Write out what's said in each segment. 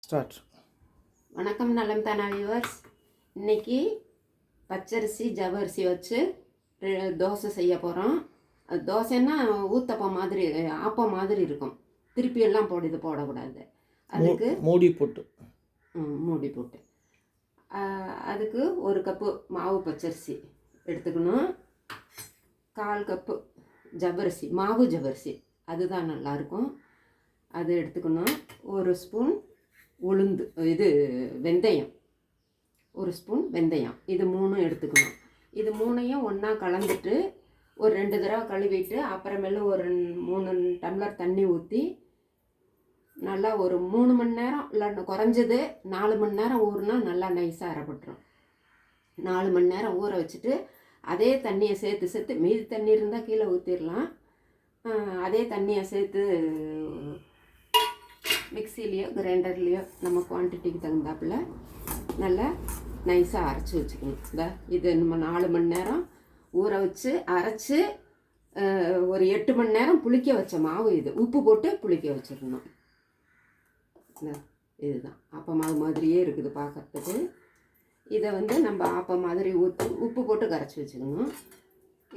Start. வணக்கம் நலம் தானா வியூவர்ஸ். இன்றைக்கி பச்சரிசி ஜவ்வரிசி வச்சு தோசை செய்ய போகிறோம். தோசைன்னா ஊத்தப்பம் மாதிரி ஆப்பம் மாதிரி இருக்கும். திருப்பி எல்லாம் போடக்கூடாது. அதுக்கு மூடி போட்டு அதுக்கு 1 கப்பு மாவு பச்சரிசி எடுத்துக்கணும். 1/4 கப்பு ஜவ்வரிசி, மாவு ஜவ்வரிசி, அதுதான் நல்லாயிருக்கும். அது எடுத்துக்கணும். 1 ஸ்பூன் உளுந்து, வெந்தயம், 1 ஸ்பூன் வெந்தயம், இது 3 எடுத்துக்கணும். இது 3ஐயும் ஒன்றா கலந்துட்டு ஒரு 2 தடவை கழுவிட்டு அப்புறமேல ஒரு 3 டம்ளர் தண்ணி ஊற்றி நல்லா ஒரு 3 மணி நேரம், இல்லை குறைஞ்சது 4 மணி நேரம் ஊறினா நல்லா நைஸாக அரைப்பட்டுரும். 4 மணி நேரம் ஊற வச்சுட்டு அதே தண்ணியை சேர்த்து மீதி தண்ணி இருந்தால் கீழே ஊற்றிடலாம். அதே தண்ணியை சேர்த்து மிக்சிலேயோ கிரைண்டர்லேயோ நம்ம குவான்டிட்டிக்கு தகுந்தாப்புல நல்லா நைஸாக அரைச்சி வச்சுக்கணும். இது நம்ம 4 மணி நேரம் ஊற வச்சு அரைச்சி ஒரு 8 மணி நேரம் புளிக்க வச்ச மாவு. இது உப்பு போட்டு புளிக்க வச்சிடணும். இதுதான் ஆப்ப மாவு மாதிரியே இருக்குது பார்க்கறதுக்கு. இதை நம்ம ஆப்ப மாதிரி உப்பு போட்டு கரைச்சி வச்சுக்கணும்.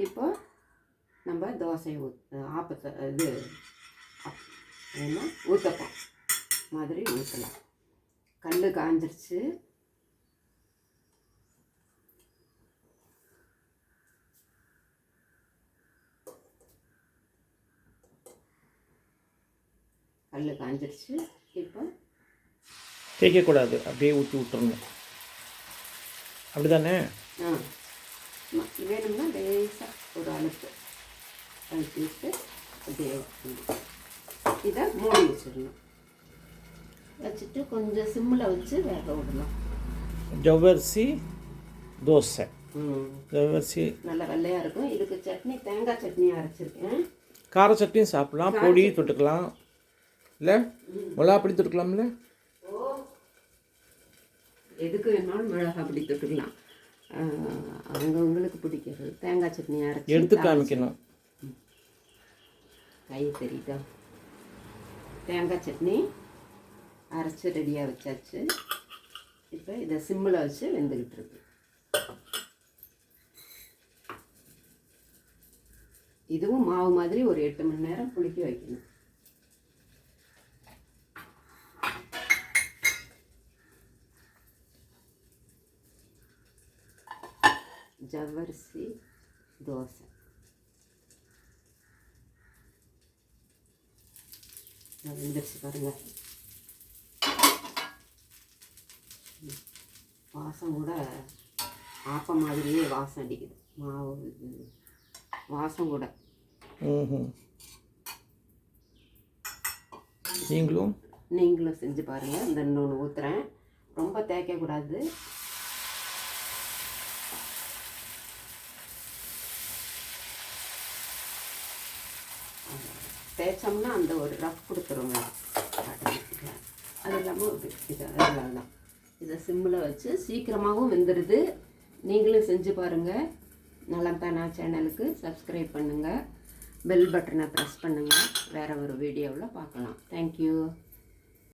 இப்போ நம்ம தோசையை ஆப்பத்தை ஊத்தப்பம் மாதிரி ஊற்றலாம். கல் காஞ்சிருச்சு. இப்போ தேய்க்கக்கூடாது, அப்படியே ஊற்றி விட்டுறணும். அப்படி தானே? வேணும்னா லேசாக ஒரு அழுத்து விட்டு அப்படியே இதை மூடி வச்சிடணும். வச்சுட்டு கொஞ்சம் சிம்மில் வச்சு வேக விடலாம். ஜவ்வரிசி தோசை, ஜவ்வரிசி நல்லா வெள்ளையாக இருக்கும். இதுக்கு சட்னி தேங்காய் சட்னி அரைச்சிருக்கேன். கார சட்னியும் சாப்பிட்லாம், பொடி தொட்டுக்கலாம், இல்லை மிளகா பொடி தொட்டுக்கலாம்ல. எதுக்கு வேணாலும் மிளகா பொடி தொட்டுக்கலாம். அவங்கவுங்களுக்கு பிடிக்கிறது. தேங்காய் சட்னி அரைச்சி எடுத்து காமிக்கணும். கை தெரியுதா? தேங்காய் சட்னி அரைச்சி ரெடியாக வச்சாச்சு. இப்போ இதை சிம்மில் வச்சு வெந்துக்கிட்டு இருக்கு. இதுவும் மாவு மாதிரி ஒரு 8 மணி நேரம் புளிக்க வைக்கணும். ஜவ்வரிசி தோசை வெந்துருச்சு பாருங்க. வாசம் கூட ஆப்பம் மாதிரியே வாசம் அடிக்குது. மாவு வாசம் கூட. நீங்களும் செஞ்சு பாருங்கள். இந்த இன்னொன்று ஊற்றுறேன். ரொம்ப தேய்க்கக்கூடாது. தேய்ச்சோம்னா அந்த ஒரு ரஃப் கொடுத்துருங்க. அது இல்லாமல் தான் இதை சிம்மில் வச்சு சீக்கிரமாகவும் வெந்துடுது. நீங்களும் செஞ்சு பாருங்கள். நலம் தானா சேனலுக்கு சப்ஸ்கிரைப் பண்ணுங்கள், பெல் பட்டனை ப்ரெஸ் பண்ணுங்கள். வேறு ஒரு வீடியோவில் பார்க்கலாம். தேங்க்யூ.